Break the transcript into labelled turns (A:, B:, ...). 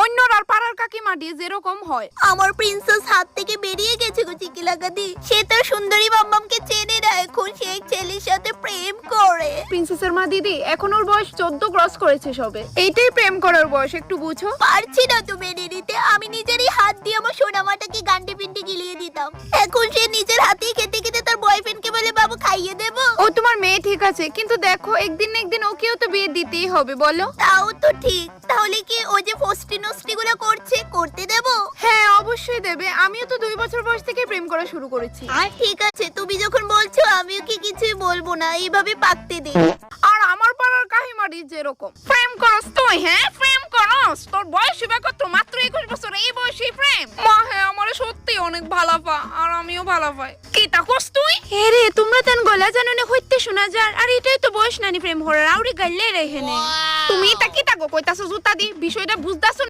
A: অন্যরার পাড়ার কাকিমাটি যেরকম হয়।
B: আমার প্রিন্সেস হাত থেকে বেরিয়ে গেছে গো চিকিলাকাদি। সে তার সুন্দরী মাম্মামকে চেনে না, এখন সে এক ছেলের সাথে প্রেম করে।
A: প্রিন্সেসের মা দিদি, এখন ওর বয়স 14 ক্রস করেছে সবে। এইটাই প্রেম করার বয়স, একটু বুঝো।
B: পারছি না তো মেনে নিতে। আমি নিজেরই হাত দিয়ে আমার সোনামাটাকে গান্ডে পিন্ডে গিলিয়ে দিতাম, এখন সে নিজের হাতেই খেতে খেতে তার বয়ফ্রেন্ডকে বলে বাবু খাইয়ে দেবো।
A: ও তোমার মেয়ে ঠিক আছে, কিন্তু দেখো একদিন না একদিন ওকেও তো বিয়ে দিতেই হবে, বলো।
B: তাও তো ঠিক। তাহলে কি ও যে ফষ্টি নষ্টি গুলো করছে, করতে দেবো?
A: হ্যাঁ অবশ্যই দেবে, আমিও তো 2 বছর বয়স থেকে প্রেম করা শুরু করেছি।
B: আর ঠিক আছে, তুমি যখন বলছো আমিও কি কিছুই বলবো না, এইভাবে পাকতে দে।
A: আর আমার পাড়ার কাহিমারি যেরকম প্রেম করস তুই, হ্যাঁ প্রেম করস, তোর বয়স হবে কত? মাত্র 21 বছর, এই বয়সে প্রেম? মা হ্যাঁ, আমার সত্যি অনেক ভালো পা, আর আমিও ভালো পাই। কি তা করস তুই? হে রে, তোমরা তেন গলা জানো না হইতে শোনা যার, আর এটাই তো বয়স নানি প্রেম হরার, আউরি গাইলে রে হেনে। তুমি তা কি তাগো কইতাছো জুতা দি, বিষয়টা বুঝতাছ